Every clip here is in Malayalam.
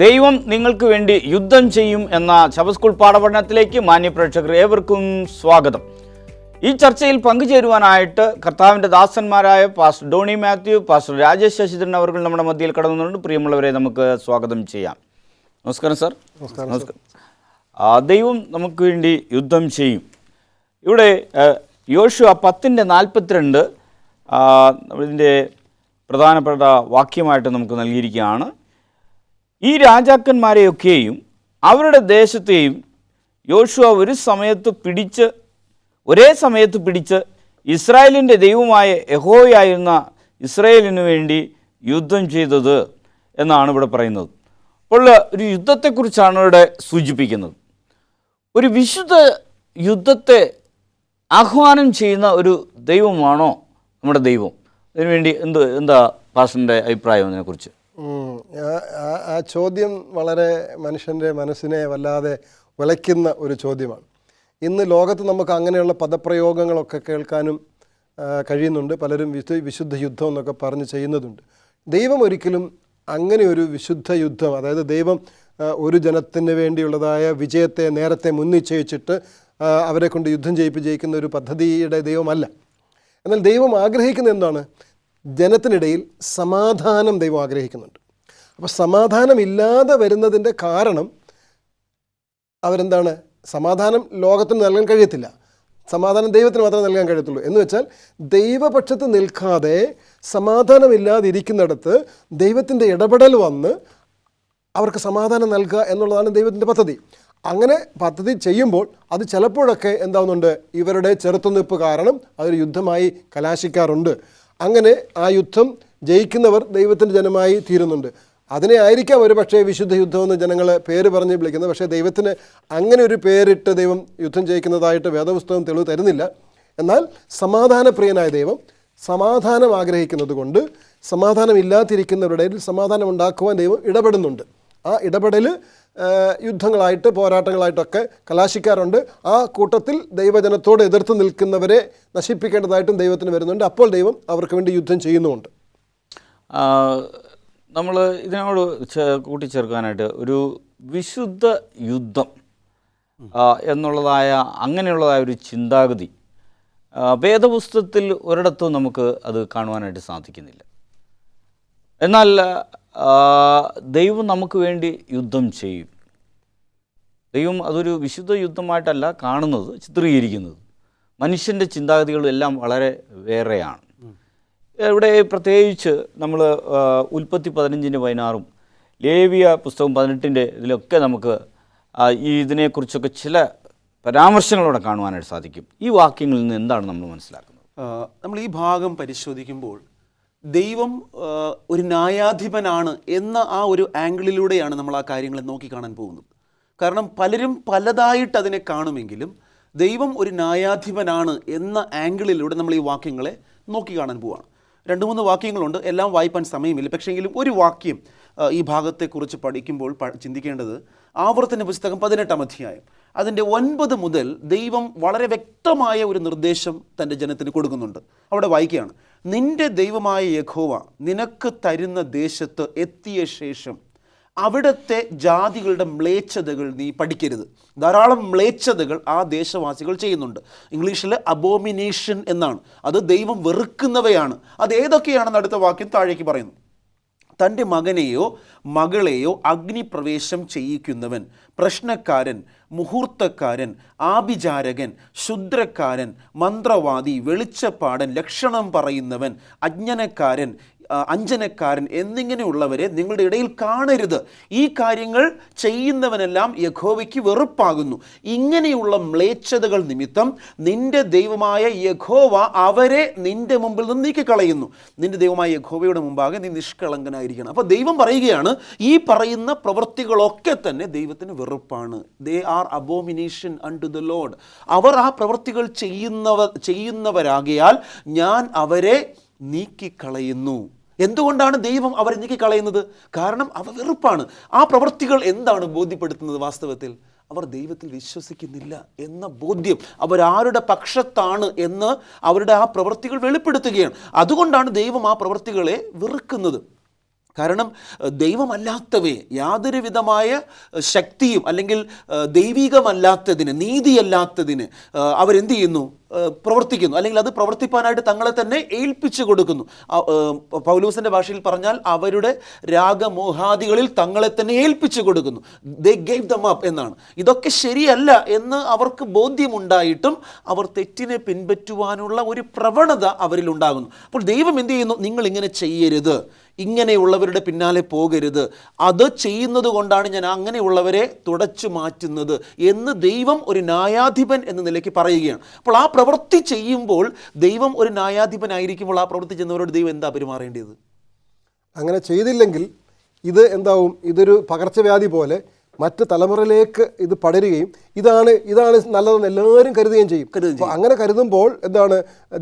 ദൈവം നിങ്ങൾക്ക് വേണ്ടി യുദ്ധം ചെയ്യും എന്ന ശബസ്കൂൾ പാഠപഠനത്തിലേക്ക് മാന്യപ്രേക്ഷകർ ഏവർക്കും സ്വാഗതം. ഈ ചർച്ചയിൽ പങ്കുചേരുവാനായിട്ട് കർത്താവിൻ്റെ ദാസന്മാരായ പാസ്റ്റർ ഡോണി മാത്യു, പാസ്റ്റർ രാജേഷ് ശശിധരൻ അവർ നമ്മുടെ മധ്യയിൽ കടന്നുകൊണ്ട് പ്രിയമുള്ളവരെ നമുക്ക് സ്വാഗതം ചെയ്യാം. നമസ്കാരം സാർ. നമസ്കാരം. ദൈവം നമുക്ക് വേണ്ടി യുദ്ധം ചെയ്യും. ഇവിടെ യോശുവ 10:42 ഇതിൻ്റെ പ്രധാനപ്പെട്ട വാക്യമായിട്ട് നമുക്ക് നൽകിയിരിക്കുകയാണ്. ഈ രാജാക്കന്മാരെയൊക്കെയും അവരുടെ ദേശത്തെയും യോശുവ ഒരേ സമയത്ത് പിടിച്ച് ഇസ്രായേലിൻ്റെ ദൈവമായ യഹോവയായിരുന്ന ഇസ്രായേലിനു വേണ്ടി യുദ്ധം ചെയ്തത് എന്നാണ് ഇവിടെ പറയുന്നത്. അപ്പോൾ ഒരു യുദ്ധത്തെക്കുറിച്ചാണ് ഇവിടെ സൂചിപ്പിക്കുന്നത്. ഒരു വിശുദ്ധ യുദ്ധത്തെ ആഹ്വാനം ചെയ്യുന്ന ഒരു ദൈവമാണോ നമ്മുടെ ദൈവം? അതിനുവേണ്ടി എന്താ പാസ്റ്ററിൻ്റെ അഭിപ്രായം അതിനെക്കുറിച്ച്? ആ ചോദ്യം വളരെ മനുഷ്യൻ്റെ മനസ്സിനെ വല്ലാതെ വലയ്ക്കുന്ന ഒരു ചോദ്യമാണ്. ഇന്ന് ലോകത്ത് നമുക്ക് അങ്ങനെയുള്ള പദപ്രയോഗങ്ങളൊക്കെ കേൾക്കാനും കഴിയുന്നുണ്ട്. പലരും വിശുദ്ധ യുദ്ധം എന്നൊക്കെ പറഞ്ഞ് ചെയ്യുന്നതുണ്ട്. ദൈവം ഒരിക്കലും അങ്ങനെ ഒരു വിശുദ്ധ യുദ്ധം, അതായത് ദൈവം ഒരു ജനത്തിന് വേണ്ടിയുള്ളതായ വിജയത്തെ നേരത്തെ മുൻനിശ്ചയിച്ചിട്ട് അവരെ കൊണ്ട് യുദ്ധം ജയിക്കുന്ന ഒരു പദ്ധതിയുടെ ദൈവമല്ല. എന്നാൽ ദൈവം ആഗ്രഹിക്കുന്നത് എന്താണ്? ജനത്തിനിടയിൽ സമാധാനം ദൈവം ആഗ്രഹിക്കുന്നുണ്ട്. അപ്പോൾ സമാധാനമില്ലാതെ വരുന്നതിൻ്റെ കാരണം അവരെന്താണ്? സമാധാനം ലോകത്തിന് നൽകാൻ കഴിയത്തില്ല, സമാധാനം ദൈവത്തിന് മാത്രമേ നൽകാൻ കഴിയത്തുള്ളൂ. എന്ന് വെച്ചാൽ ദൈവപക്ഷത്ത് നിൽക്കാതെ സമാധാനമില്ലാതിരിക്കുന്നിടത്ത് ദൈവത്തിൻ്റെ ഇടപെടൽ വന്ന് അവർക്ക് സമാധാനം നൽകുക എന്നുള്ളതാണ് ദൈവത്തിൻ്റെ പദ്ധതി. അങ്ങനെ പദ്ധതി ചെയ്യുമ്പോൾ അത് ചിലപ്പോഴൊക്കെ എന്താവുന്നുണ്ട്, ഇവരുടെ ചെറുത്തുനിൽപ്പ് കാരണം അതൊരു യുദ്ധമായി കലാശിക്കാറുണ്ട്. അങ്ങനെ ആ യുദ്ധം ജയിക്കുന്നവർ ദൈവത്തിൻ്റെ ജനമായി തീരുന്നുണ്ട്. അതിനെ ആയിരിക്കാം ഒരു പക്ഷേ വിശുദ്ധ യുദ്ധമെന്ന് ജനങ്ങൾ പേര് പറഞ്ഞ് വിളിക്കുന്നത്. പക്ഷേ ദൈവത്തിന് അങ്ങനെ ഒരു പേരിട്ട് ദൈവം യുദ്ധം ജയിക്കുന്നതായിട്ട് വേദപുസ്തകം തെളിവ് തരുന്നില്ല. എന്നാൽ സമാധാനപ്രിയനായ ദൈവം സമാധാനം ആഗ്രഹിക്കുന്നത് കൊണ്ട് സമാധാനമില്ലാതിരിക്കുന്നവരുടെ ഇടയിൽ സമാധാനം ഉണ്ടാക്കുവാൻ ദൈവം ഇടപെടുന്നുണ്ട്. ആ ഇടപെടൽ യുദ്ധങ്ങളായിട്ട് പോരാട്ടങ്ങളായിട്ടൊക്കെ കലാശിക്കാറുണ്ട്. ആ കൂട്ടത്തിൽ ദൈവജനത്തോട് എതിർത്ത് നിൽക്കുന്നവരെ നശിപ്പിക്കേണ്ടതായിട്ടും ദൈവത്തിന് വരുന്നുണ്ട്. അപ്പോൾ ദൈവം അവർക്ക് വേണ്ടി യുദ്ധം ചെയ്യുന്നുമുണ്ട്. നമ്മൾ ഇതിനോട് കൂട്ടിച്ചേർക്കാനായിട്ട് ഒരു വിശുദ്ധ യുദ്ധം അങ്ങനെയുള്ളതായ ഒരു ചിന്താഗതി വേദപുസ്തകത്തിൽ ഒരിടത്തും നമുക്ക് അത് കാണുവാനായിട്ട് സാധിക്കുന്നില്ല. എന്നാൽ ദൈവം നമുക്ക് വേണ്ടി യുദ്ധം ചെയ്യും. ദൈവം അതൊരു വിശുദ്ധ യുദ്ധമായിട്ടല്ല കാണുന്നത്, ചിത്രീകരിക്കുന്നത്. മനുഷ്യൻ്റെ ചിന്താഗതികളും എല്ലാം വളരെ വേറെയാണ്. ഇവിടെ പ്രത്യേകിച്ച് നമ്മൾ ഉൽപ്പത്തി 15:16 ലേവ്യ പുസ്തകം 18 ഇതിലൊക്കെ നമുക്ക് ഇതിനെക്കുറിച്ചൊക്കെ ചില പരാമർശങ്ങളോടെ കാണുവാനായിട്ട് സാധിക്കും. ഈ വാക്യങ്ങളിൽ നിന്ന് എന്താണ് നമ്മൾ മനസ്സിലാക്കുന്നത്? നമ്മൾ ഈ ഭാഗം പരിശോധിക്കുമ്പോൾ ദൈവം ഒരു ന്യായാധിപനാണ് എന്ന ആ ഒരു ആംഗിളിലൂടെയാണ് നമ്മൾ ആ കാര്യങ്ങളെ നോക്കിക്കാണാൻ പോകുന്നത്. കാരണം പലരും പലതായിട്ട് അതിനെ കാണുമെങ്കിലും ദൈവം ഒരു ന്യായാധിപനാണ് എന്ന ആംഗിളിലൂടെ നമ്മൾ ഈ വാക്യങ്ങളെ നോക്കിക്കാണാൻ പോവുകയാണ്. 2-3 വാക്യങ്ങളുണ്ട്, എല്ലാം വായിപ്പാൻ സമയമില്ല. പക്ഷേങ്കിലും ഒരു വാക്യം ഈ ഭാഗത്തെക്കുറിച്ച് പഠിക്കുമ്പോൾ ചിന്തിക്കേണ്ടത് ആവർത്തന പുസ്തകം 18-ാം അധ്യായം അതിൻ്റെ 9 മുതൽ ദൈവം വളരെ വ്യക്തമായ ഒരു നിർദ്ദേശം തൻ്റെ ജനത്തിന് കൊടുക്കുന്നുണ്ട്. അവിടെ വായിക്കുകയാണ്: നിന്റെ ദൈവമായ യഹോവ നിനക്ക് തരുന്ന ദേശത്ത് എത്തിയ ശേഷം അവിടുത്തെ ജാതികളുടെ മ്ലേച്ഛതകൾ നീ പഠിക്കരുത്. ധാരാളം മ്ലേച്ഛതകൾ ആ ദേശവാസികൾ ചെയ്യുന്നുണ്ട്. ഇംഗ്ലീഷിൽ അബോമിനേഷൻ എന്നാണ്. അത് ദൈവം വെറുക്കുന്നവയാണ്. അത് ഏതൊക്കെയാണെന്ന് അടുത്ത വാക്യം താഴേക്ക് പറയുന്നു. തൻ്റെ മകനെയോ മകളെയോ അഗ്നിപ്രവേശം ചെയ്യിക്കുന്നവൻ, പ്രശ്നക്കാരൻ, മുഹൂർത്തക്കാരൻ, ആഭിചാരകൻ, ക്ഷുദ്രക്കാരൻ, മന്ത്രവാദി, വെളിച്ചപ്പാടൻ, ലക്ഷണം പറയുന്നവൻ, അഞ്ജനക്കാരൻ എന്നിങ്ങനെയുള്ളവരെ നിങ്ങളുടെ ഇടയിൽ കാണരുത്. ഈ കാര്യങ്ങൾ ചെയ്യുന്നവനെല്ലാം യഹോവയ്ക്ക് വെറുപ്പാകുന്നു. ഇങ്ങനെയുള്ള മ്ലേച്ഛതകൾ നിമിത്തം നിന്റെ ദൈവമായ യഹോവ അവരെ നിന്റെ മുമ്പിൽ നിന്ന് നീക്കിക്കളയുന്നു. നിന്റെ ദൈവമായ യഹോവയുടെ മുമ്പാകെ നീ നിഷ്കളങ്കനായിരിക്കണം. അപ്പോൾ ദൈവം പറയുകയാണ്, ഈ പറയുന്ന പ്രവൃത്തികളൊക്കെ തന്നെ ദൈവത്തിന് വെറുപ്പാണ്. They are abomination unto the Lord. അവർ ആ പ്രവൃത്തികൾ ചെയ്യുന്നവരാകയാൽ ഞാൻ അവരെ നീക്കിക്കളയുന്നു. എന്തുകൊണ്ടാണ് ദൈവം അവരെ നീക്കിക്കളയുന്നത്? കാരണം അവ വെറുപ്പാണ്. ആ പ്രവൃത്തികൾ എന്താണ് ബോധ്യപ്പെടുത്തുന്നത്? വാസ്തവത്തിൽ അവർ ദൈവത്തിൽ വിശ്വസിക്കുന്നില്ല എന്ന ബോധ്യം, അവരാരുടെ പക്ഷത്താണ് എന്ന് അവരുടെ ആ പ്രവൃത്തികൾ വെളിപ്പെടുത്തുകയാണ്. അതുകൊണ്ടാണ് ദൈവം ആ പ്രവൃത്തികളെ വെറുക്കുന്നത്. കാരണം ദൈവമല്ലാത്തവയെ യാതൊരു വിധമായ ശക്തിയും അല്ലെങ്കിൽ ദൈവികമല്ലാത്തതിന്, നീതിയല്ലാത്തതിന് അവരെന്ത് ചെയ്യുന്നു? പ്രവർത്തിക്കുന്നു, അല്ലെങ്കിൽ അത് പ്രവർത്തിപ്പാനായിട്ട് തങ്ങളെ തന്നെ ഏൽപ്പിച്ചു കൊടുക്കുന്നു. പൗലോസിൻ്റെ ഭാഷയിൽ പറഞ്ഞാൽ അവരുടെ രാഗമോഹാദികളിൽ തങ്ങളെ തന്നെ ഏൽപ്പിച്ചു കൊടുക്കുന്നു. ദേ ഗേവ് ദം അപ്പ് എന്നാണ്. ഇതൊക്കെ ശരിയല്ല എന്ന് അവർക്ക് ബോധ്യമുണ്ടായിട്ടും അവർ തെറ്റിനെ പിൻപറ്റുവാനുള്ള ഒരു പ്രവണത അവരിൽ ഉണ്ടാകുന്നു. അപ്പോൾ ദൈവം എന്ത് ചെയ്യുന്നു? നിങ്ങൾ ഇങ്ങനെ ചെയ്യരുത്, ഇങ്ങനെയുള്ളവരുടെ പിന്നാലെ പോകരുത്, അത് ചെയ്യുന്നത് കൊണ്ടാണ് ഞാൻ അങ്ങനെയുള്ളവരെ തുടച്ചു മാറ്റുന്നത് എന്ന് ദൈവം ഒരു ന്യായാധിപൻ എന്ന നിലയ്ക്ക് പറയുകയാണ്. അപ്പോൾ ആ പ്രവൃത്തി ചെയ്യുമ്പോൾ ദൈവം ഒരു ന്യായാധിപനായിരിക്കുമ്പോൾ ആ പ്രവൃത്തി ചെയ്യുന്നവരോട് ദൈവം എന്താ പെരുമാറേണ്ടത്? അങ്ങനെ ചെയ്തില്ലെങ്കിൽ ഇത് എന്താവും? ഇതൊരു പകർച്ചവ്യാധി പോലെ മറ്റ് തലമുറയിലേക്ക് ഇത് പടരുകയും ഇതാണ് നല്ലതെന്ന് എല്ലാവരും കരുതുകയും ചെയ്യും. അപ്പോൾ അങ്ങനെ കരുതുമ്പോൾ എന്താണ്?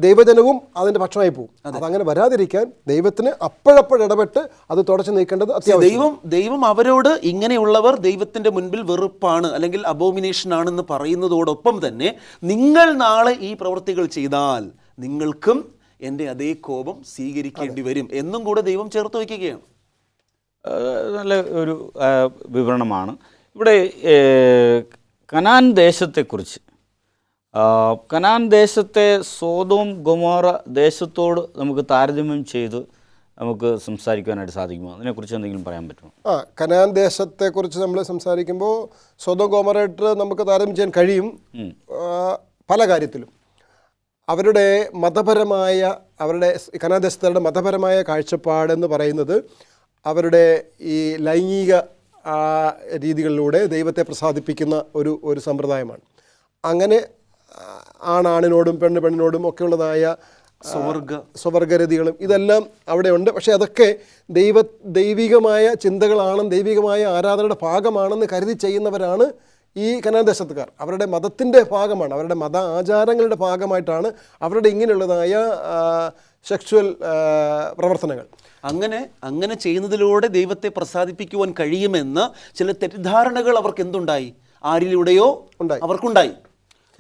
ദൈവജനവും അതിൻ്റെ പക്ഷമായി പോകും. അതങ്ങനെ വരാതിരിക്കാൻ ദൈവത്തിന് അപ്പോഴപ്പോഴിടപെട്ട് അത് തുടച്ചു നീക്കേണ്ടത് അത്യാവശ്യം. ദൈവം അവരോട് ഇങ്ങനെയുള്ളവർ ദൈവത്തിൻ്റെ മുൻപിൽ വെറുപ്പാണ് അല്ലെങ്കിൽ അബോമിനേഷൻ ആണെന്ന് പറയുന്നതോടൊപ്പം തന്നെ നിങ്ങൾ നാളെ ഈ പ്രവൃത്തികൾ ചെയ്താൽ നിങ്ങൾക്കും എൻ്റെ അതേ കോപം സ്വീകരിക്കേണ്ടി വരും എന്നും കൂടെ ദൈവം ചേർത്ത് വയ്ക്കുകയാണ്. നല്ല ഒരു വിവരണമാണ്. ഇവിടെ കനാൻ ദേശത്തെക്കുറിച്ച്, കനാൻ ദേശത്തെ സോദോം ഗൊമോറ ദേശത്തോട് നമുക്ക് താരതമ്യം ചെയ്ത് നമുക്ക് സംസാരിക്കാനായിട്ട് സാധിക്കുമോ? അതിനെക്കുറിച്ച് എന്തെങ്കിലും പറയാൻ പറ്റുമോ? കനാൻ ദേശത്തെക്കുറിച്ച് നമ്മൾ സംസാരിക്കുമ്പോൾ സോദോം ഗൊമോറയായിട്ട് നമുക്ക് താരതമ്യം ചെയ്യാൻ കഴിയും പല കാര്യത്തിലും. അവരുടെ കനാൻ ദേശത്തുകാരുടെ മതപരമായ കാഴ്ചപ്പാടെന്ന് പറയുന്നത് അവരുടെ ഈ ലൈംഗിക രീതികളിലൂടെ ദൈവത്തെ പ്രസാദിപ്പിക്കുന്ന ഒരു സമ്പ്രദായമാണ്. അങ്ങനെ ആണാണിനോടും പെണ്ണിനോടും ഒക്കെയുള്ളതായ സ്വവർഗരതികളും ഇതെല്ലാം അവിടെയുണ്ട്. പക്ഷേ അതൊക്കെ ദൈവികമായ ചിന്തകളാണെന്ന്, ദൈവികമായ ആരാധനയുടെ ഭാഗമാണെന്ന് കരുതി ചെയ്യുന്നവരാണ് ഈ കനാൻ ദേശത്തുകാർ. അവരുടെ മതത്തിൻ്റെ ഭാഗമാണ്, അവരുടെ മത ആചാരങ്ങളുടെ ഭാഗമായിട്ടാണ് അവരുടെ ഇങ്ങനെയുള്ളതായ സെക്ഷ്വൽ പ്രവർത്തനങ്ങൾ. അങ്ങനെ ചെയ്യുന്നതിലൂടെ ദൈവത്തെ പ്രസാദിപ്പിക്കുവാൻ കഴിയുമെന്ന് ചില തെറ്റിദ്ധാരണകൾ അവർക്ക് എന്തുണ്ടായി? ആരിലൂടെയോ അവർക്കുണ്ടായി.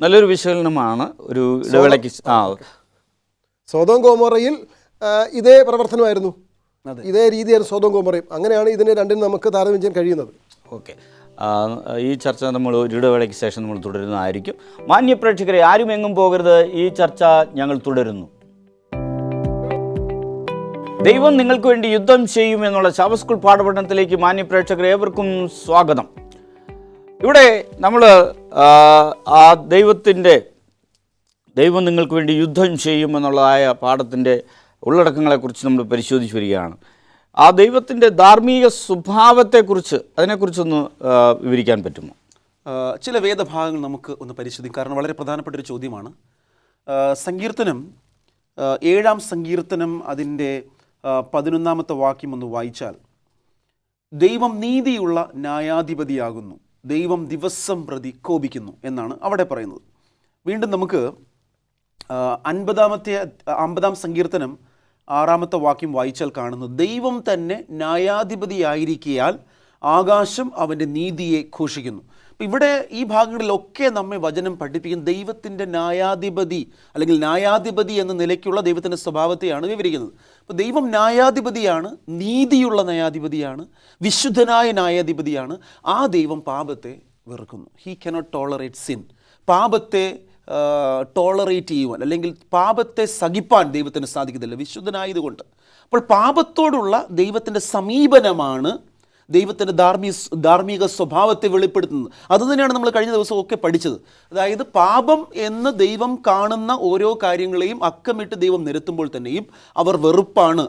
നല്ലൊരു വിശകലനമാണ്. ഒരു ഇടവേളയ്ക്ക് സോദോം ഗോമോറയിൽ ഇതേ പ്രവർത്തനമായിരുന്നു, ഇതേ രീതിയായിരുന്നു സോദോം ഗോമോറയും. അങ്ങനെയാണ് ഇതിനെ രണ്ടിനും നമുക്ക് താരതമ്യം ചെയ്യാൻ കഴിയുന്നത്. ഓക്കെ, ഈ ചർച്ച നമ്മൾ ഒരു ഇടവേളയ്ക്ക് ശേഷം നമ്മൾ തുടരുന്നതായിരിക്കും. മാന്യ പ്രേക്ഷകരെ, ആരും എങ്ങും പോകരുത്, ഈ ചർച്ച ഞങ്ങൾ തുടരുന്നു. ദൈവം നിങ്ങൾക്ക് വേണ്ടി യുദ്ധം ചെയ്യും എന്നുള്ള ശബത്ത് സ്കൂൾ പാഠപഠനത്തിലേക്ക് മാന്യ പ്രേക്ഷകരെ ഏവർക്കും സ്വാഗതം. ഇവിടെ നമ്മൾ ആ ദൈവം നിങ്ങൾക്ക് വേണ്ടി യുദ്ധം ചെയ്യും എന്നുള്ളതായ പാഠത്തിൻ്റെ ഉള്ളടക്കങ്ങളെക്കുറിച്ച് നമ്മൾ പരിശോധിച്ച് വരികയാണ്. ആ ദൈവത്തിൻ്റെ ധാർമ്മിക സ്വഭാവത്തെക്കുറിച്ച് അതിനെക്കുറിച്ചൊന്ന് വിവരിക്കാൻ പറ്റുമോ? ചില വേദഭാഗങ്ങൾ നമുക്ക് ഒന്ന് പരിശോധിക്കാം, കാരണം വളരെ പ്രധാനപ്പെട്ട ഒരു ചോദ്യമാണ്. സങ്കീർത്തനം 7-ാം സങ്കീർത്തനം അതിൻ്റെ 11-ാമത്തെ വാക്യം ഒന്ന് വായിച്ചാൽ, ദൈവം നീതിയുള്ള ന്യായാധിപതിയാകുന്നു, ദൈവം ദിവസം പ്രതി കോപിക്കുന്നു എന്നാണ് അവിടെ പറയുന്നത്. വീണ്ടും നമുക്ക് 50-ാം സങ്കീർത്തനം 6-ാമത്തെ വാക്യം വായിച്ചാൽ കാണുന്നത്, ദൈവം തന്നെ ന്യായാധിപതിയായിരിക്കയാൽ ആകാശം അവൻ്റെ നീതിയെ ഘോഷിക്കുന്നു. അപ്പം ഇവിടെ ഈ ഭാഗങ്ങളിലൊക്കെ നമ്മെ വചനം പഠിപ്പിക്കുന്ന ദൈവത്തിൻ്റെ ന്യായാധിപതി അല്ലെങ്കിൽ ന്യായാധിപതി എന്ന നിലയ്ക്കുള്ള ദൈവത്തിൻ്റെ സ്വഭാവത്തെയാണ് വിവരിക്കുന്നത്. അപ്പോൾ ദൈവം ന്യായാധിപതിയാണ്, നീതിയുള്ള ന്യായാധിപതിയാണ്, വിശുദ്ധനായ ന്യായാധിപതിയാണ്. ആ ദൈവം പാപത്തെ വെറുക്കുന്നു. He cannot tolerate sin. പാപത്തെ ടോളറേറ്റ് ചെയ്യുവാൻ അല്ലെങ്കിൽ പാപത്തെ സഹിപ്പാൻ ദൈവത്തിന് സാധിക്കത്തില്ല, വിശുദ്ധനായതുകൊണ്ട്. അപ്പോൾ പാപത്തോടുള്ള ദൈവത്തിൻ്റെ സമീപനമാണ് ദൈവത്തിൻ്റെ ധാർമ്മിക സ്വഭാവത്തെ വെളിപ്പെടുത്തുന്നത്. അതുതന്നെയാണ് നമ്മൾ കഴിഞ്ഞ ദിവസമൊക്കെ പഠിച്ചത്. അതായത് പാപം എന്ന് ദൈവം കാണുന്ന ഓരോ കാര്യങ്ങളെയും അക്കമിട്ട് ദൈവം നിരത്തുമ്പോൾ തന്നെയും അവർ വെറുപ്പാണ്,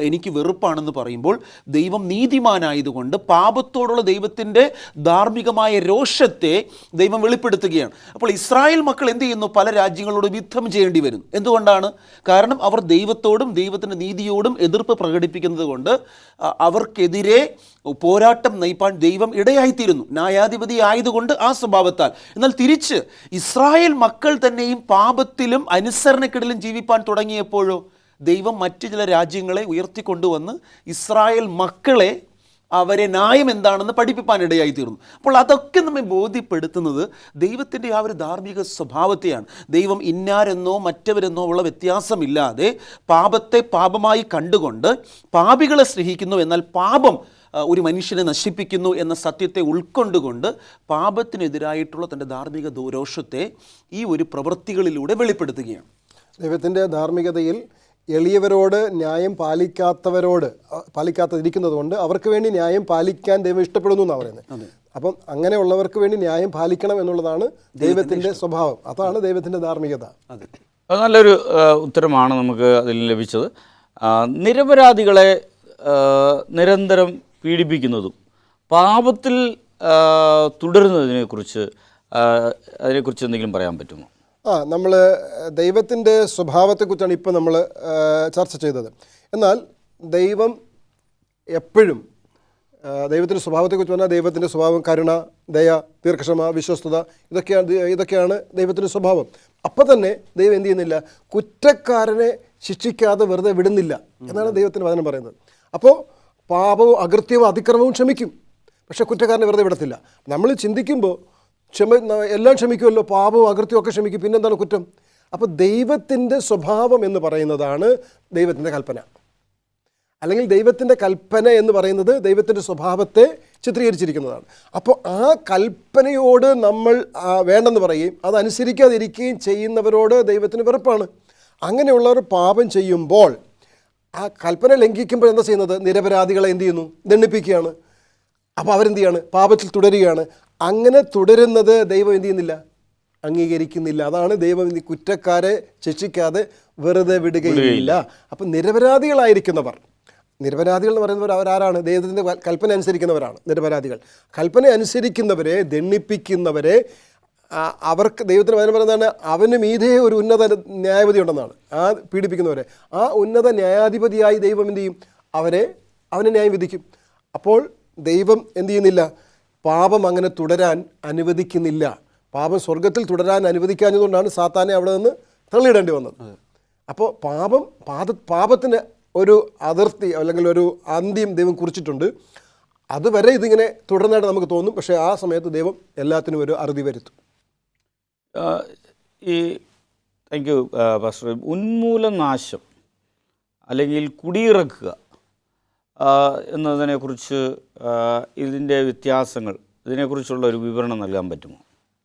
എനിക്ക് വെറുപ്പാണെന്ന് പറയുമ്പോൾ ദൈവം നീതിമാനായതുകൊണ്ട് പാപത്തോടുള്ള ദൈവത്തിൻ്റെ ധാർമ്മികമായ രോഷത്തെ ദൈവം വെളിപ്പെടുത്തുകയാണ്. അപ്പോൾ ഇസ്രായേൽ മക്കൾ എന്ത് ചെയ്യുന്നു? പല രാജ്യങ്ങളോടും യുദ്ധം ചെയ്യേണ്ടി വരും. എന്തുകൊണ്ടാണ്? കാരണം അവർ ദൈവത്തോടും ദൈവത്തിൻ്റെ നീതിയോടും എതിർപ്പ് പ്രകടിപ്പിക്കുന്നത് കൊണ്ട് അവർക്കെതിരെ പോരാട്ടം നയിപ്പാൻ ദൈവം ഇടയായിത്തീരുന്നു, ന്യായാധിപതി ആയതുകൊണ്ട് ആ സ്വഭാവത്താൽ. എന്നാൽ തിരിച്ച് ഇസ്രായേൽ മക്കൾ തന്നെയും പാപത്തിലും അനുസരണക്കെടിലും ജീവിപ്പാൻ തുടങ്ങിയപ്പോഴോ ദൈവം മറ്റു ചില രാജ്യങ്ങളെ ഉയർത്തിക്കൊണ്ടുവന്ന് ഇസ്രായേൽ മക്കളെ അവരെ ന്യായം എന്താണെന്ന് പഠിപ്പിക്കാനിടയായി തീർന്നു. അപ്പോൾ അതൊക്കെ നമ്മെ ബോധ്യപ്പെടുത്തുന്നത് ദൈവത്തിൻ്റെ ആ ഒരു ധാർമ്മിക സ്വഭാവത്തെയാണ്. ദൈവം ഇന്നാരെന്നോ മറ്റവരെന്നോ ഉള്ള വ്യത്യാസമില്ലാതെ പാപത്തെ പാപമായി കണ്ടുകൊണ്ട് പാപികളെ സ്നേഹിക്കുന്നു. എന്നാൽ പാപം ഒരു മനുഷ്യനെ നശിപ്പിക്കുന്നു എന്ന സത്യത്തെ ഉൾക്കൊണ്ടുകൊണ്ട് പാപത്തിനെതിരായിട്ടുള്ള തൻ്റെ ധാർമ്മിക ദോരോഷത്തെ ഈ ഒരു പ്രവൃത്തികളിലൂടെ വെളിപ്പെടുത്തുകയാണ്. ദൈവത്തിൻ്റെ ധാർമ്മികതയിൽ എളിയവരോട് ന്യായം പാലിക്കാതിരിക്കുന്നത് കൊണ്ട് അവർക്ക് വേണ്ടി ന്യായം പാലിക്കാൻ ദൈവം ഇഷ്ടപ്പെടുന്നു എന്നാണ് പറയുന്നത്. അപ്പം അങ്ങനെയുള്ളവർക്ക് വേണ്ടി ന്യായം പാലിക്കണം എന്നുള്ളതാണ് ദൈവത്തിൻ്റെ സ്വഭാവം. അതാണ് ദൈവത്തിൻ്റെ ധാർമ്മികത. അത് നല്ലൊരു ഉത്തരമാണ് നമുക്ക് അതിൽ ലഭിച്ചത്. നിരപരാധികളെ നിരന്തരം പീഡിപ്പിക്കുന്നതും പാപത്തിൽ തുടരുന്നതിനെക്കുറിച്ച് എന്തെങ്കിലും പറയാൻ പറ്റുമോ? നമ്മൾ ദൈവത്തിൻ്റെ സ്വഭാവത്തെക്കുറിച്ചാണ് ഇപ്പോൾ നമ്മൾ ചർച്ച ചെയ്തത്. എന്നാൽ ദൈവം എപ്പോഴും ദൈവത്തിൻ്റെ സ്വഭാവത്തെക്കുറിച്ച് പറഞ്ഞാൽ ദൈവത്തിൻ്റെ സ്വഭാവം കരുണ, ദയ, ദീർഘക്ഷമ, വിശ്വസ്തത, ഇതൊക്കെയാണ് ദൈവത്തിൻ്റെ സ്വഭാവം. അപ്പം തന്നെ ദൈവം എന്ത് ചെയ്യുന്നില്ല? കുറ്റക്കാരനെ ശിക്ഷിക്കാതെ വെറുതെ വിടുന്നില്ല എന്നാണ് ദൈവത്തിൻ്റെ വചനം പറയുന്നത്. അപ്പോൾ പാപവും അകൃത്യവും അതിക്രമവും ക്ഷമിക്കും, പക്ഷേ കുറ്റക്കാരനെ വെറുതെ വിടത്തില്ല. നമ്മൾ ചിന്തിക്കുമ്പോൾ എല്ലാം ക്ഷമിക്കുമല്ലോ, പാപവും അകൃത്യവും ഒക്കെ ക്ഷമിക്കും, പിന്നെന്താണ് കുറ്റം? അപ്പോൾ ദൈവത്തിൻ്റെ സ്വഭാവം എന്ന് പറയുന്നതാണ് ദൈവത്തിൻ്റെ കൽപ്പന. അല്ലെങ്കിൽ ദൈവത്തിൻ്റെ കൽപ്പന എന്ന് പറയുന്നത് ദൈവത്തിൻ്റെ സ്വഭാവത്തെ ചിത്രീകരിച്ചിരിക്കുന്നതാണ്. അപ്പോൾ ആ കൽപ്പനയോട് നമ്മൾ വേണ്ടെന്ന് പറയുകയും അതനുസരിക്കാതിരിക്കുകയും ചെയ്യുന്നവരോട് ദൈവത്തിന് വെറുപ്പാണ്. അങ്ങനെയുള്ളവർ പാപം ചെയ്യുമ്പോൾ ആ കൽപ്പന ലംഘിക്കുമ്പോൾ എന്താ ചെയ്യുന്നത്? നിരപരാധികളെ എന്ത് ചെയ്യുന്നു? ദണ്ഡിപ്പിക്കുകയാണ്. അപ്പോൾ അവരെന്ത് ചെയ്യാണ്? പാപത്തിൽ തുടരുകയാണ്. അങ്ങനെ തുടരുന്നത് ദൈവം എന്ത് ചെയ്യുന്നില്ല? അംഗീകരിക്കുന്നില്ല. അതാണ് ദൈവം കുറ്റക്കാരെ ശിക്ഷിക്കാതെ വെറുതെ വിടുകയില്ല. അപ്പം നിരപരാധികൾ എന്ന് പറയുന്നവർ അവരാരാണ്? ദൈവത്തിൻ്റെ കൽപ്പന അനുസരിക്കുന്നവരാണ് നിരപരാധികൾ. കൽപ്പന അനുസരിക്കുന്നവരെ ദണ്ഡിപ്പിക്കുന്നവരെ അവർക്ക് ദൈവത്തിന് വചനം പറയുന്നതാണ്, അവന് മീതെ ഒരു ഉന്നത ന്യായാധിപതി ഉണ്ടെന്നാണ്. ആ പീഡിപ്പിക്കുന്നവരെ ആ ഉന്നത ന്യായാധിപതിയായി ദൈവം എന്ത് ചെയ്യും? അവനെ ന്യായം വിധിക്കും. അപ്പോൾ ദൈവം എന്ത് ചെയ്യുന്നില്ല? പാപം അങ്ങനെ തുടരാൻ അനുവദിക്കുന്നില്ല. പാപം സ്വർഗത്തിൽ തുടരാൻ അനുവദിക്കാഞ്ഞതുകൊണ്ടാണ് സാത്താനെ അവിടെ നിന്ന് തള്ളിയിടേണ്ടി വന്നത്. അപ്പോൾ പാപത്തിന് ഒരു അതിർത്തി അല്ലെങ്കിൽ ഒരു അന്ത്യം ദൈവം കുറിച്ചിട്ടുണ്ട്. അതുവരെ ഇതിങ്ങനെ തുടർന്നായിട്ട് നമുക്ക് തോന്നും, പക്ഷേ ആ സമയത്ത് ദൈവം എല്ലാത്തിനും ഒരു അറുതി വരുത്തും. Thank you pastor. ഉന്മൂലനാശം അല്ലെങ്കിൽ കുടിയിറക്കുക എന്നതിനെക്കുറിച്ച് ഇതിൻ്റെ വ്യത്യാസങ്ങൾ, ഇതിനെക്കുറിച്ചുള്ള ഒരു വിവരണം നൽകാൻ പറ്റുമോ?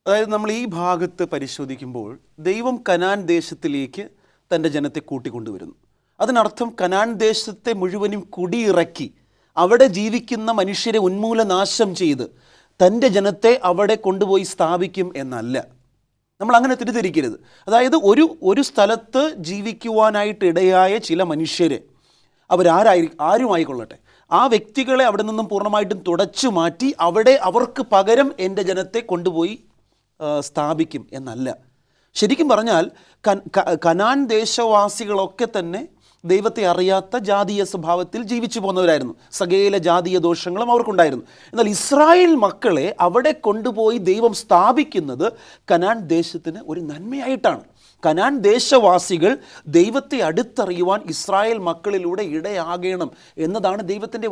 അതായത് നമ്മൾ ഈ ഭാഗത്ത് പരിശോധിക്കുമ്പോൾ ദൈവം കനാൻ ദേശത്തിലേക്ക് തൻ്റെ ജനത്തെ കൂട്ടിക്കൊണ്ടുവരുന്നു. അതിനർത്ഥം കനാൻ ദേശത്തെ മുഴുവനും കുടിയിറക്കി അവിടെ ജീവിക്കുന്ന മനുഷ്യരെ ഉന്മൂലനാശം ചെയ്ത് തൻ്റെ ജനത്തെ അവിടെ കൊണ്ടുപോയി സ്ഥാപിക്കും എന്നല്ല. നമ്മൾ അങ്ങനെ തെറ്റിദ്ധരിക്കരുത്. അതായത് ഒരു സ്ഥലത്ത് ജീവിക്കുവാനായിട്ട് ഇടയായ ചില മനുഷ്യരെ ആരുമായിക്കൊള്ളട്ടെ, ആ വ്യക്തികളെ അവിടെ നിന്നും പൂർണ്ണമായിട്ടും തുടച്ചു മാറ്റി അവിടെ അവർക്ക് പകരം എൻ്റെ ജനത്തെ കൊണ്ടുപോയി സ്ഥാപിക്കും എന്നല്ല. ശരിക്കും പറഞ്ഞാൽ കനാൻ ദേശവാസികളൊക്കെ തന്നെ ദൈവത്തെ അറിയാത്ത ജാതീയ സ്വഭാവത്തിൽ ജീവിച്ചു പോകുന്നവരായിരുന്നു. സകല ജാതീയ ദോഷങ്ങളും അവർക്കുണ്ടായിരുന്നു. എന്നാൽ ഇസ്രായേൽ മക്കളെ അവിടെ കൊണ്ടുപോയി ദൈവം സ്ഥാപിക്കുന്നത് കനാൻ ദേശത്തിന് ഒരു നന്മയായിട്ടാണ്. കനാൻ ദേശവാസികൾ ദൈവത്തെ അടുത്തറിയുവാൻ ഇസ്രായേൽ മക്കളിലൂടെ ഇടയാകണം എന്നതാണ് ദൈവത്തിൻ്റെ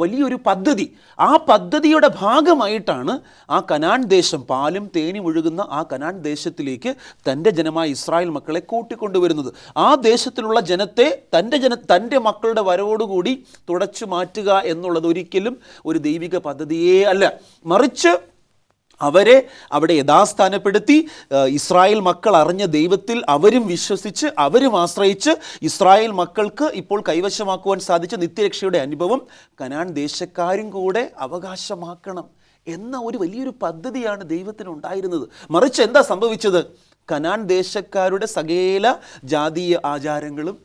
വലിയൊരു പദ്ധതി. ആ പദ്ധതിയുടെ ഭാഗമായിട്ടാണ് ആ കനാൻ ദേശം, പാലും തേനും ഒഴുകുന്ന ആ കനാൻ ദേശത്തിലേക്ക് തൻ്റെ ജനമായ ഇസ്രായേൽ മക്കളെ കൂട്ടിക്കൊണ്ടുവരുന്നത്. ആ ദേശത്തിലുള്ള ജനത്തെ തൻ്റെ മക്കളുടെ വരവോടുകൂടി തുടച്ചു മാറ്റുക എന്നുള്ളത് ഒരിക്കലും ഒരു ദൈവിക പദ്ധതിയേ അല്ല. മറിച്ച് അവരെ അവിടെ യഥാസ്ഥാനപ്പെടുത്തി ഇസ്രായേൽ മക്കൾ അറിഞ്ഞ ദൈവത്തിൽ അവരും വിശ്വസിച്ച് അവരും ആശ്രയിച്ച് ഇസ്രായേൽ മക്കൾക്ക് ഇപ്പോൾ കൈവശമാക്കുവാൻ സാധിച്ച നിത്യരക്ഷയുടെ അനുഭവം കനാൻ ദേശക്കാരും കൂടെ അവകാശമാക്കണം എന്ന ഒരു വലിയൊരു പദ്ധതിയാണ് ദൈവത്തിനുണ്ടായിരുന്നത്. മറിച്ച് എന്താ സംഭവിച്ചത്? കനാൻ ദേശക്കാരുടെ സകല ജാതീയ ആചാരങ്ങളും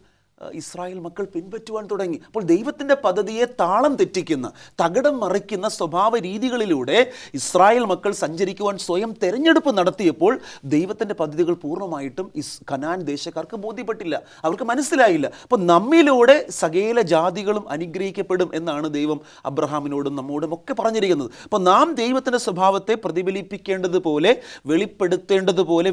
ഇസ്രായേൽ മക്കൾ പിൻപറ്റുവാൻ തുടങ്ങി. അപ്പോൾ ദൈവത്തിൻ്റെ പദ്ധതിയെ താളം തെറ്റിക്കുന്ന, തകിടം മറിക്കുന്ന സ്വഭാവ രീതികളിലൂടെ ഇസ്രായേൽ മക്കൾ സഞ്ചരിക്കുവാൻ സ്വയം തെരഞ്ഞെടുപ്പ് നടത്തിയപ്പോൾ ദൈവത്തിൻ്റെ പദ്ധതികൾ പൂർണ്ണമായിട്ടും കനാൻ ദേശക്കാർക്ക് ബോധ്യപ്പെട്ടില്ല, അവർക്ക് മനസ്സിലായില്ല. അപ്പോൾ നമ്മിലൂടെ സകല ജാതികളും അനുഗ്രഹിക്കപ്പെടും എന്നാണ് ദൈവം അബ്രഹാമിനോടും നമ്മോടും ഒക്കെ പറഞ്ഞിരിക്കുന്നത്. അപ്പോൾ നാം ദൈവത്തിൻ്റെ സ്വഭാവത്തെ പ്രതിഫലിപ്പിക്കേണ്ടതുപോലെ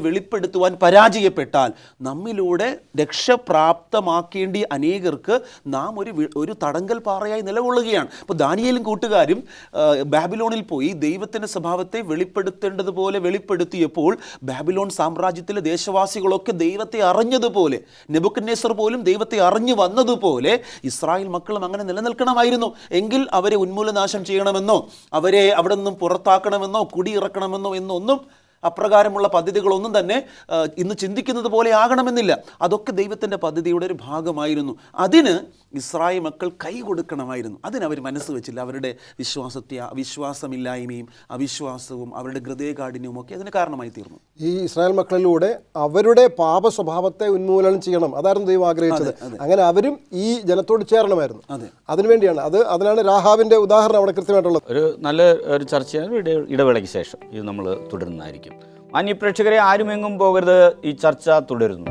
വെളിപ്പെടുത്തുവാൻ പരാജയപ്പെട്ടാൽ നമ്മിലൂടെ രക്ഷപ്രാപ്തമാക്കി മനസ്സിലാക്കേണ്ടിയ അനേകർക്ക് നാം ഒരു തടങ്കൽ പാറയായി നിലകൊള്ളുകയാണ്. ഇപ്പോൾ ദാനിയേലും കൂട്ടുകാരും ബാബിലോണിൽ പോയി ദൈവത്തിൻ്റെ സ്വഭാവത്തെ വെളിപ്പെടുത്തേണ്ടതുപോലെ വെളിപ്പെടുത്തിയപ്പോൾ ബാബിലോൺ സാമ്രാജ്യത്തിലെ ദേശവാസികളൊക്കെ ദൈവത്തെ അറിഞ്ഞതുപോലെ, നെബൂഖദ്നേസർ പോലും ദൈവത്തെ അറിഞ്ഞു വന്നതുപോലെ ഇസ്രായേൽ മക്കളും അങ്ങനെ നിലനിൽക്കണമായിരുന്നു. എങ്കിൽ അവരെ ഉന്മൂലനാശം ചെയ്യണമെന്നോ അവരെ അവിടെ നിന്നും പുറത്താക്കണമെന്നോ കുടിയിറക്കണമെന്നോ എന്നൊന്നും അപ്രകാരമുള്ള പദ്ധതികളൊന്നും തന്നെ ഇന്ന് ചിന്തിക്കുന്നത് പോലെ ആകണമെന്നില്ല. അതൊക്കെ ദൈവത്തിൻ്റെ പദ്ധതിയുടെ ഒരു ഭാഗമായിരുന്നു. അതിന് ഇസ്രായേൽ മക്കൾ കൈ കൊടുക്കണമായിരുന്നു. അതിനവർ മനസ്സ് വെച്ചില്ല. അവരുടെ വിശ്വാസമില്ലായ്മയും അവിശ്വാസവും അവരുടെ ഹൃദയകാഠിന്യവും ഒക്കെ അതിന് കാരണമായി തീർന്നു. ഈ ഇസ്രായേൽ മക്കളിലൂടെ അവരുടെ പാപ സ്വഭാവത്തെ ഉന്മൂലനം ചെയ്യണം, അതായിരുന്നു ദൈവം ആഗ്രഹിച്ചത്. അങ്ങനെ അവരും ഈ ജനത്തോട് ചേരണമായിരുന്നു. അതിനുവേണ്ടിയാണ് അതിനാണ് രാഹാബിന്റെ ഉദാഹരണം അവിടെ കൃത്യമായിട്ടുള്ളത്. ഒരു നല്ല ഒരു ചർച്ചയാണ്. ഇടവേളയ്ക്ക് ശേഷം ഇത് നമ്മൾ തുടരുന്നതായിരിക്കും. മാന്യപ്രേക്ഷകരെ, ആരുമെങ്ങും പോകരുത്, ഈ ചർച്ച തുടരുന്നു.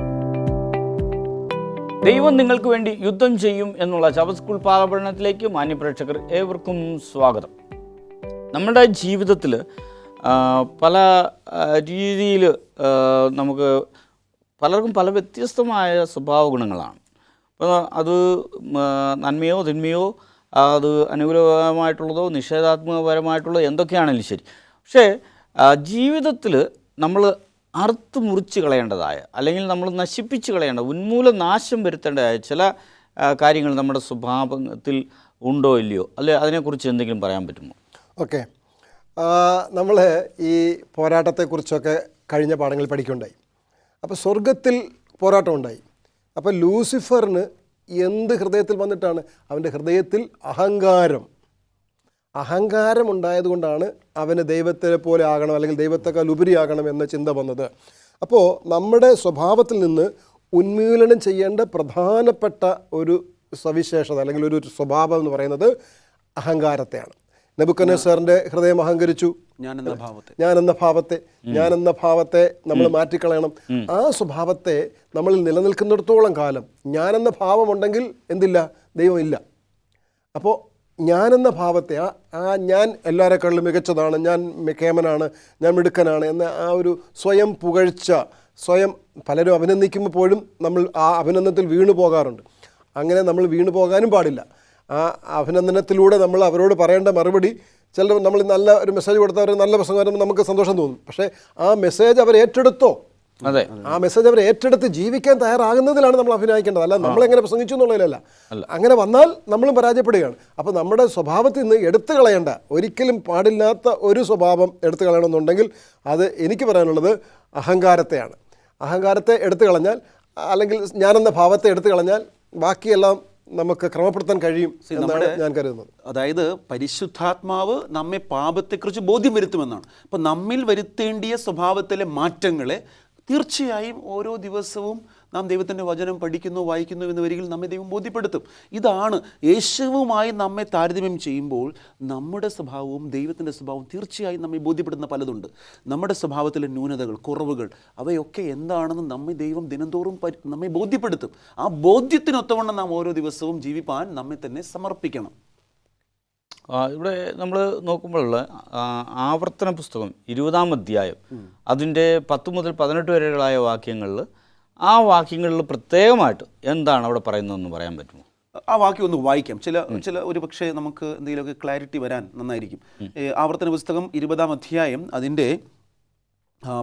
ദൈവം നിങ്ങൾക്ക് വേണ്ടി യുദ്ധം ചെയ്യും എന്നുള്ള ശബത്ത് സ്കൂൾ പാഠപഠനത്തിലേക്ക് മാന്യപ്രേക്ഷകർ ഏവർക്കും സ്വാഗതം. നമ്മുടെ ജീവിതത്തിൽ പല രീതിയിൽ നമുക്ക് പലർക്കും പല വ്യത്യസ്തമായ സ്വഭാവ ഗുണങ്ങളാണ്. അപ്പോൾ അത് നന്മയോ തിന്മയോ, അത് അനുകൂലമായിട്ടുള്ളതോ നിഷേധാത്മകപരമായിട്ടുള്ളതോ എന്തൊക്കെയാണെങ്കിലും ശരി. പക്ഷേ ജീവിതത്തിൽ നമ്മൾ അറുത്ത് മുറിച്ച് കളയേണ്ടതായ, അല്ലെങ്കിൽ നമ്മൾ നശിപ്പിച്ച് കളയേണ്ട, ഉന്മൂലനാശം വരുത്തേണ്ടതായ ചില കാര്യങ്ങൾ നമ്മുടെ സ്വഭാവത്തിൽ ഉണ്ടോ ഇല്ലയോ, അല്ലെ അതിനെക്കുറിച്ച് എന്തെങ്കിലും പറയാൻ പറ്റുമോ? ഓക്കെ, നമ്മൾ ഈ പോരാട്ടത്തെക്കുറിച്ചൊക്കെ കഴിഞ്ഞ പാഠങ്ങളിൽ പഠിക്കുകയുണ്ടായി. അപ്പോൾ സ്വർഗത്തിൽ പോരാട്ടം ഉണ്ടായി. അപ്പോൾ ലൂസിഫറിന് എന്ത് ഹൃദയത്തിൽ വന്നിട്ടാണ്? അവൻ്റെ ഹൃദയത്തിൽ അഹങ്കാരം ഉണ്ടായതുകൊണ്ടാണ് അവന് ദൈവത്തെ പോലെ ആകണം, അല്ലെങ്കിൽ ദൈവത്തെക്കാൾ ഉപരിയാകണം എന്ന ചിന്ത വന്നത്. അപ്പോൾ നമ്മുടെ സ്വഭാവത്തിൽ നിന്ന് ഉന്മൂലനം ചെയ്യേണ്ട പ്രധാനപ്പെട്ട ഒരു സവിശേഷത അല്ലെങ്കിൽ ഒരു സ്വഭാവം എന്ന് പറയുന്നത് അഹങ്കാരത്തെയാണ്. നെബൂഖദ്നേസറിന്റെ ഹൃദയം അഹങ്കരിച്ചു. ഞാൻ എന്ന ഭാവത്തെ നമ്മൾ മാറ്റിക്കളയണം. ആ സ്വഭാവത്തെ നമ്മളിൽ നിലനിൽക്കുന്നിടത്തോളം കാലം ഞാനെന്ന ഭാവമുണ്ടെങ്കിൽ എന്തില്ല? ദൈവമില്ല. അപ്പോൾ ഞാനെന്ന ഭാവത്തെ, ഞാൻ എല്ലാവരെക്കാളും മികച്ചതാണ്, ഞാൻ കേമനാണ്, ഞാൻ മിടുക്കനാണ് എന്ന ആ ഒരു സ്വയം പുകഴ്ച, സ്വയം പലരും അഭിനന്ദിക്കുമ്പോൾ പോലും നമ്മൾ ആ അഭിനന്ദനത്തിൽ വീണു പോകാറുണ്ട്. അങ്ങനെ നമ്മൾ വീണു പോകാനും പാടില്ല. ആ അഭിനന്ദനത്തിലൂടെ നമ്മൾ അവരോട് പറയേണ്ട മറുപടി, ചിലർ നമ്മൾ നല്ല ഒരു മെസ്സേജ് കൊടുത്തവർ നല്ല പ്രസംഗം വരുമ്പോൾ നമുക്ക് സന്തോഷം തോന്നും. പക്ഷേ ആ മെസ്സേജ് അവർ ഏറ്റെടുത്തോ? അതെ, ആ മെസ്സേജ് അവർ ഏറ്റെടുത്ത് ജീവിക്കാൻ തയ്യാറാകുന്നതിലാണ് നമ്മൾ അഭിനയിക്കേണ്ടത്, അല്ല നമ്മളെങ്ങനെ പ്രസംഗിച്ചു എന്നുള്ളതിലല്ല. അങ്ങനെ വന്നാൽ നമ്മളും പരാജയപ്പെടുകയാണ്. അപ്പോൾ നമ്മുടെ സ്വഭാവത്തിൽ നിന്ന് എടുത്തു കളയേണ്ട, ഒരിക്കലും പാടില്ലാത്ത ഒരു സ്വഭാവം എടുത്തു കളയണമെന്നുണ്ടെങ്കിൽ അത് എനിക്ക് പറയാനുള്ളത് അഹങ്കാരത്തെയാണ്. അഹങ്കാരത്തെ എടുത്തു കളഞ്ഞാൽ, അല്ലെങ്കിൽ ഞാനെന്ന ഭാവത്തെ എടുത്തു കളഞ്ഞാൽ ബാക്കിയെല്ലാം നമുക്ക് ക്രമപ്പെടുത്താൻ കഴിയും എന്നാണ് ഞാൻ കരുതുന്നത്. അതായത് പരിശുദ്ധാത്മാവ് നമ്മെ പാപത്തെക്കുറിച്ച് ബോധ്യം വരുത്തുമെന്നാണ്. അപ്പോൾ നമ്മിൽ വരുത്തേണ്ടിയ സ്വഭാവത്തിലെ മാറ്റങ്ങളെ തീർച്ചയായും ഓരോ ദിവസവും നാം ദൈവത്തിൻ്റെ വചനം പഠിക്കുന്നു, വായിക്കുന്നു എന്ന് വരികിൽ നമ്മെ ദൈവം ബോധ്യപ്പെടുത്തും. ഇതാണ് യേശുവുമായി നമ്മെ താരതമ്യം ചെയ്യുമ്പോൾ നമ്മുടെ സ്വഭാവവും ദൈവത്തിൻ്റെ സ്വഭാവവും തീർച്ചയായും നമ്മെ ബോധ്യപ്പെടുന്ന പലതുണ്ട്. നമ്മുടെ സ്വഭാവത്തിലെ ന്യൂനതകൾ, കുറവുകൾ, അവയൊക്കെ എന്താണെന്ന് നമ്മെ ദൈവം ദിനംതോറും നമ്മെ ബോധ്യപ്പെടുത്തും. ആ ബോധ്യത്തിനൊത്തവണ്ണം നാം ഓരോ ദിവസവും ജീവിപ്പാൻ നമ്മെ തന്നെ സമർപ്പിക്കണം. ഇവിടെ നമ്മൾ നോക്കുമ്പോഴുള്ള ആവർത്തന പുസ്തകം 20-ാം അധ്യായം അതിൻ്റെ 10 മുതൽ 18 വരെയുള്ള വാക്യങ്ങളിൽ, ആ വാക്യങ്ങളിൽ പ്രത്യേകമായിട്ട് എന്താണ് അവിടെ പറയുന്നതെന്ന് പറയാൻ പറ്റുമോ? ആ വാക്യം ഒന്ന് വായിക്കാം. ചില ഒരു പക്ഷേ നമുക്ക് എന്തെങ്കിലുമൊക്കെ ക്ലാരിറ്റി വരാൻ നന്നായിരിക്കും. ആവർത്തന പുസ്തകം 20-ാം അധ്യായം അതിൻ്റെ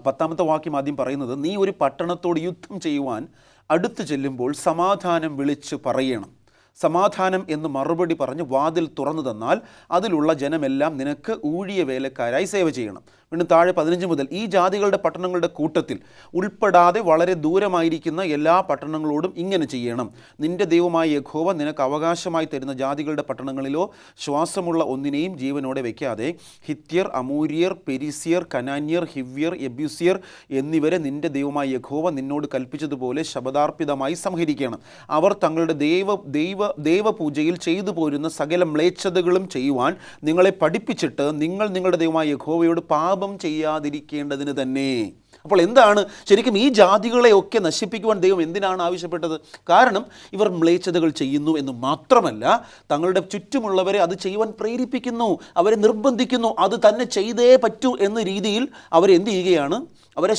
10-ാമത്തെ വാക്യം ആദ്യം പറയുന്നത്, നീ ഒരു പട്ടണത്തോട് യുദ്ധം ചെയ്യുവാൻ അടുത്ത് ചെല്ലുമ്പോൾ സമാധാനം വിളിച്ച് പറയണം. സമാധാനം എന്ന് മറുപടി പറഞ്ഞ് വാതിൽ തുറന്നു തന്നാൽ അതിലുള്ള ജനമെല്ലാം നിനക്ക് ഊഴിയ വേലക്കാരായി സേവ ചെയ്യണം. വീണ്ടും താഴെ 15 മുതൽ, ഈ ജാതികളുടെ പട്ടണങ്ങളുടെ കൂട്ടത്തിൽ ഉൾപ്പെടാതെ വളരെ ദൂരമായിരിക്കുന്ന എല്ലാ പട്ടണങ്ങളോടും ഇങ്ങനെ ചെയ്യണം. നിന്റെ ദൈവമായ യഹോവ നിനക്ക് അവകാശമായി തരുന്ന ജാതികളുടെ പട്ടണങ്ങളിലോ ശ്വാസമുള്ള ഒന്നിനെയും ജീവനോടെ വയ്ക്കാതെ ഹിത്യർ, അമൂര്യർ, പെരിസിയർ, കനാന്യർ, ഹിവ്യർ, യെബ്യൂസിയർ എന്നിവരെ നിന്റെ ദൈവമായ യഹോവ നിന്നോട് കൽപ്പിച്ചതുപോലെ ശപഥാർപ്പിതമായി സംഹരിക്കണം. അവർ തങ്ങളുടെ ദേവപൂജയിൽ ചെയ്തു പോരുന്ന സകല മ്ലേച്ഛതകളും ചെയ്യുവാൻ നിങ്ങളെ പഠിപ്പിച്ചിട്ട് നിങ്ങൾ നിങ്ങളുടെ ദൈവമായ യഹോവയോട് പാപം ചെയ്യാതിരിക്കേണ്ടതിന് തന്നെ. അപ്പോൾ എന്താണ് ശരിക്കും ഈ ജാതികളെയൊക്കെ നശിപ്പിക്കുവാൻ ദൈവം എന്തിനാണ് ആവശ്യപ്പെട്ടത്? കാരണം ഇവർ മ്ലേച്ഛതകൾ ചെയ്യുന്നു എന്ന് മാത്രമല്ല, തങ്ങളുടെ ചുറ്റുമുള്ളവരെ അത് ചെയ്യുവാൻ പ്രേരിപ്പിക്കുന്നു, അവരെ നിർബന്ധിക്കുന്നു, അത് തന്നെ ചെയ്തേ പറ്റൂ എന്ന രീതിയിൽ അവരെന്ത് ചെയ്യുകയാണ്? അവരെ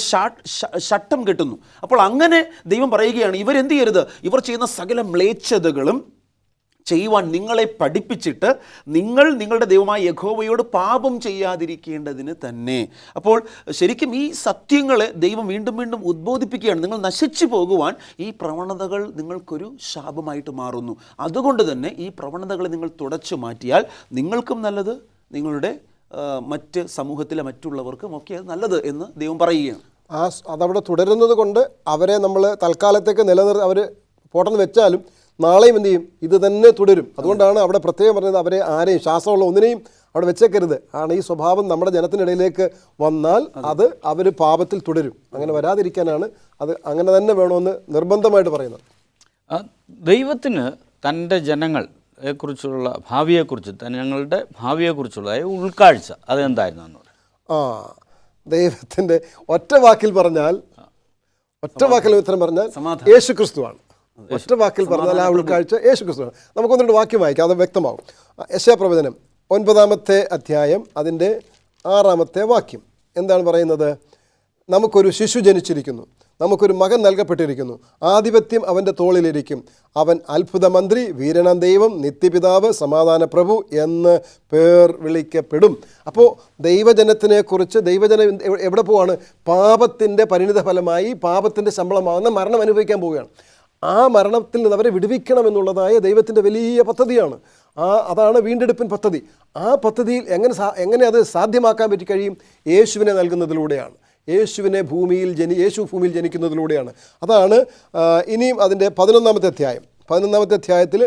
ശട്ടം കെട്ടുന്നു. അപ്പോൾ അങ്ങനെ ദൈവം പറയുകയാണ്, ഇവരെന്ത് ചെയ്യരുത്, ഇവർ ചെയ്യുന്ന സകല മ്ലേച്ഛതകളും ചെയ്യുവാൻ നിങ്ങളെ പഠിപ്പിച്ചിട്ട് നിങ്ങൾ നിങ്ങളുടെ ദൈവമായ യഹോവയോട് പാപം ചെയ്യാതിരിക്കേണ്ടതിന് തന്നെ. അപ്പോൾ ശരിക്കും ഈ സത്യങ്ങളെ ദൈവം വീണ്ടും വീണ്ടും ഉദ്ബോധിപ്പിക്കുകയാണ്. നിങ്ങൾ നശിച്ചു പോകുവാൻ ഈ പ്രവണതകൾ നിങ്ങൾക്കൊരു ശാപമായിട്ട് മാറുന്നു. അതുകൊണ്ട് തന്നെ ഈ പ്രവണതകളെ നിങ്ങൾ തുടച്ചു മാറ്റിയാൽ നിങ്ങൾക്കും നല്ലത്, നിങ്ങളുടെ മറ്റ് സമൂഹത്തിലെ മറ്റുള്ളവർക്കും ഒക്കെ അത് നല്ലത് എന്ന് ദൈവം പറയുകയാണ്. അതവിടെ തുടരുന്നത് കൊണ്ട് അവരെ നമ്മൾ തൽക്കാലത്തേക്ക് അവർ പോട്ടെന്ന് വെച്ചാലും നാളെയും എന്ത് ചെയ്യും, ഇത് തന്നെ തുടരും. അതുകൊണ്ടാണ് അവിടെ പ്രത്യേകം പറഞ്ഞത്, അവരെ ആരെയും ശാസ്ത്രമുള്ള ഒന്നിനെയും അവിടെ വെച്ചേക്കരുത്. ആണ് ഈ സ്വഭാവം നമ്മുടെ ജനത്തിനിടയിലേക്ക് വന്നാൽ അത് അവർ പാപത്തിൽ തുടരും. അങ്ങനെ വരാതിരിക്കാനാണ് അത് അങ്ങനെ തന്നെ വേണമെന്ന് നിർബന്ധമായിട്ട് പറയുന്നത്. ദൈവത്തിന് തൻ്റെ ജനങ്ങളെക്കുറിച്ചുള്ള ഭാവിയെക്കുറിച്ച്, ജനങ്ങളുടെ ഭാവിയെക്കുറിച്ചുള്ള ഉൾക്കാഴ്ച അതെന്തായിരുന്നു എന്ന് പറയാം. ദൈവത്തിൻ്റെ ഒറ്റ വാക്കിൽ ഉത്തരം പറഞ്ഞാൽ യേശു ക്രിസ്തുവാണ്. ഒറ്റ വാക്കിൽ പറഞ്ഞാൽ ആ ഉൾക്കാഴ്ച യേശു ക്രിസ്തുവാണ്. നമുക്കൊന്നുകൊണ്ട് വാക്യം വായിക്കാം, അത് വ്യക്തമാകും. യെശയ്യാ പ്രവചനം 9-ാമത്തെ അധ്യായം അതിൻ്റെ 6-ാമത്തെ വാക്യം എന്താണ് പറയുന്നത്? നമുക്കൊരു ശിശു ജനിച്ചിരിക്കുന്നു, നമുക്കൊരു മകൻ നൽകപ്പെട്ടിരിക്കുന്നു, ആധിപത്യം അവൻ്റെ തോളിലിരിക്കും, അവൻ അത്ഭുത മന്ത്രി, വീരനാം ദൈവം, നിത്യപിതാവ്, സമാധാന പ്രഭു എന്ന് പേർ വിളിക്കപ്പെടും. അപ്പോൾ ദൈവജനത്തിനെക്കുറിച്ച് ദൈവജനം എവിടെ പോവാണ്? പാപത്തിൻ്റെ പരിണിത ഫലമായി പാപത്തിൻ്റെ ശമ്പളമാകുന്ന മരണം അനുഭവിക്കാൻ പോവുകയാണ്. ആ മരണത്തിൽ നിന്ന് അവരെ വിടുവിക്കണമെന്നുള്ളതായ ദൈവത്തിൻ്റെ വലിയ പദ്ധതിയാണ്. അതാണ് വീണ്ടെടുപ്പിൻ പദ്ധതി. ആ പദ്ധതിയിൽ എങ്ങനെ അത് സാധ്യമാക്കാൻ പറ്റി കഴിയും? യേശുവിനെ നൽകുന്നതിലൂടെയാണ്. യേശു ഭൂമിയിൽ ജനിക്കുന്നതിലൂടെയാണ്. അതാണ് ഇനിയും അതിൻ്റെ 11-ാമത്തെ അധ്യായം. 11-ാമത്തെ അധ്യായത്തിൽ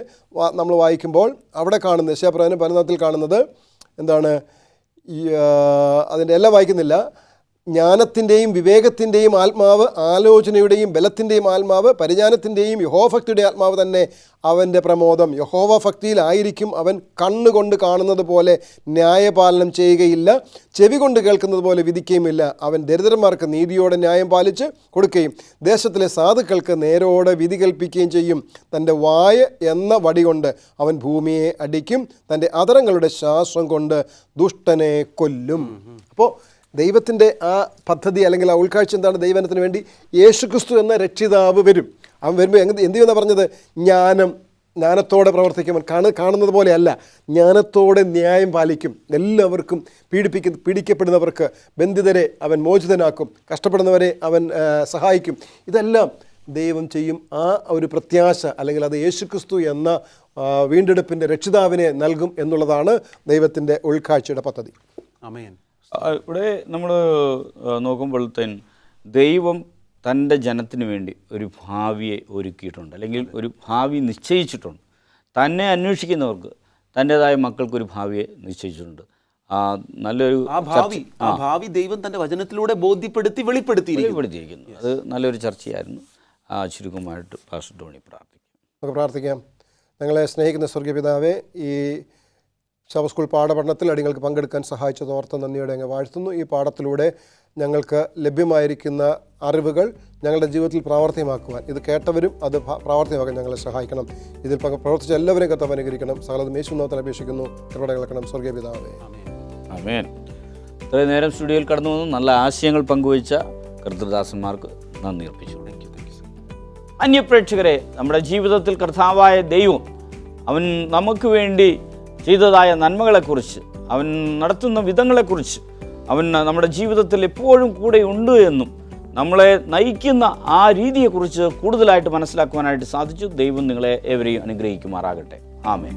നമ്മൾ വായിക്കുമ്പോൾ അവിടെ കാണുന്നത്, യെശയ്യാ പ്രവചനം 11-ത്തിൽ കാണുന്നത് എന്താണ്? അതിൻ്റെ എല്ലാം വായിക്കുന്നില്ല. ജ്ഞാനത്തിൻ്റെയും വിവേകത്തിൻ്റെയും ആത്മാവ്, ആലോചനയുടെയും ബലത്തിൻ്റെയും ആത്മാവ്, പരിജ്ഞാനത്തിൻ്റെയും യഹോഭക്തിയുടെ ആത്മാവ് തന്നെ അവൻ്റെ പ്രമോദം. യഹോവ ഭക്തിയിലായിരിക്കും അവൻ. കണ്ണുകൊണ്ട് കാണുന്നത് പോലെ ന്യായപാലനം ചെയ്യുകയില്ല, ചെവി കൊണ്ട് കേൾക്കുന്നത് പോലെ വിധിക്കുകയുമില്ല. അവൻ ദരിദ്രന്മാർക്ക് നീതിയോടെ ന്യായം പാലിച്ച് കൊടുക്കുകയും ദേശത്തിലെ സാധുക്കൾക്ക് നേരോടെ വിധി കൽപ്പിക്കുകയും ചെയ്യും. തൻ്റെ വായ എന്ന വടി കൊണ്ട് അവൻ ഭൂമിയെ അടിക്കും, തൻ്റെ അധരങ്ങളുടെ ശ്വാസം കൊണ്ട് ദുഷ്ടനെ കൊല്ലും. അപ്പോൾ ദൈവത്തിൻ്റെ ആ പദ്ധതി അല്ലെങ്കിൽ ആ ഉൾക്കാഴ്ച എന്താണ്? ദൈവജനത്തിന് വേണ്ടി യേശുക്രിസ്തു എന്ന രക്ഷിതാവ് വരും. അവൻ വരുമ്പോൾ എന്ത് ചെയ്യുമെന്നാണ് പറഞ്ഞത്? ജ്ഞാനത്തോടെ പ്രവർത്തിക്കും. കാണുന്നത് പോലെയല്ല, ജ്ഞാനത്തോടെ ന്യായം പാലിക്കും. എല്ലാവർക്കും പീഡിക്കപ്പെടുന്നവർക്ക്, ബന്ധിതരെ അവൻ മോചിതനാക്കും, കഷ്ടപ്പെടുന്നവരെ അവൻ സഹായിക്കും. ഇതെല്ലാം ദൈവം ചെയ്യും. ആ ഒരു പ്രത്യാശ അല്ലെങ്കിൽ അത് യേശുക്രിസ്തു എന്ന വീണ്ടെടുപ്പിൻ്റെ രക്ഷിതാവിനെ നൽകും എന്നുള്ളതാണ് ദൈവത്തിൻ്റെ ഉൾക്കാഴ്ചയുടെ പദ്ധതി. ആമേൻ. ഇവിടെ നമ്മൾ നോക്കുമ്പോഴത്തേന് ദൈവം തൻ്റെ ജനത്തിന് വേണ്ടി ഒരു ഭാവിയെ ഒരുക്കിയിട്ടുണ്ട്, അല്ലെങ്കിൽ ഒരു ഭാവി നിശ്ചയിച്ചിട്ടുണ്ട്. തന്നെ അന്വേഷിക്കുന്നവർക്ക് തൻ്റെതായ മക്കൾക്കൊരു ഭാവിയെ നിശ്ചയിച്ചിട്ടുണ്ട്. നല്ലൊരു ഭാവി ദൈവം തൻ്റെ വചനത്തിലൂടെ ബോധ്യപ്പെടുത്തി വെളിപ്പെടുത്തിയിരിക്കുന്നു. അത് നല്ലൊരു ചർച്ചയായിരുന്നു. ചുരുക്കമായിട്ട് പാസ്റ്റർ ടോണി നമുക്ക് പ്രാർത്ഥിക്കാം. ഞങ്ങളെ സ്നേഹിക്കുന്ന സ്വർഗീയ പിതാവേ, ഈ ശബത്ത് സ്കൂൾ പാഠപഠനത്തിൽ അടിങ്ങൾക്ക് പങ്കെടുക്കാൻ സഹായിച്ചത് ഓർത്ത് നന്ദിയോടെ അങ്ങ് വാഴ്ത്തുന്നു. ഈ പാഠത്തിലൂടെ ഞങ്ങൾക്ക് ലഭ്യമായിരിക്കുന്ന അറിവുകൾ ഞങ്ങളുടെ ജീവിതത്തിൽ പ്രാവർത്തികമാക്കുവാൻ, ഇത് കേട്ടവരും അത് പ്രാവർത്തികമാക്കാൻ ഞങ്ങളെ സഹായിക്കണം. ഇതിൽ പ്രവർത്തിച്ച എല്ലാവരെയും കർത്താവ് അനുഗ്രഹിക്കണം. സകലതും യേശുവിൻ നാമത്തിൽ അപേക്ഷിക്കുന്നു. കൃപ കേൾക്കണം സ്വർഗീയ പിതാവേ. ആമേൻ. ഇത്രയും നേരം സ്റ്റുഡിയോയിൽ കടന്നു വന്ന് നല്ല ആശയങ്ങൾ പങ്കുവച്ച കർത്തൃദാസന്മാർക്ക് നന്ദി അർപ്പിച്ചു. അന്യപ്രേക്ഷകരെ, നമ്മുടെ ജീവിതത്തിൽ കർത്താവായ ദൈവം അവൻ നമുക്ക് വേണ്ടി ചെയ്തതായ നന്മകളെക്കുറിച്ച്, അവൻ നടത്തുന്ന വിധങ്ങളെക്കുറിച്ച്, അവൻ നമ്മുടെ ജീവിതത്തിൽ എപ്പോഴും കൂടെ ഉണ്ട് എന്നും നമ്മളെ നയിക്കുന്ന ആ രീതിയെക്കുറിച്ച് കൂടുതലായിട്ട് മനസ്സിലാക്കുവാനായിട്ട് സാധിച്ചു. ദൈവം നിങ്ങളെ ഏവരെയും അനുഗ്രഹിക്കുമാറാകട്ടെ. ആമേൻ.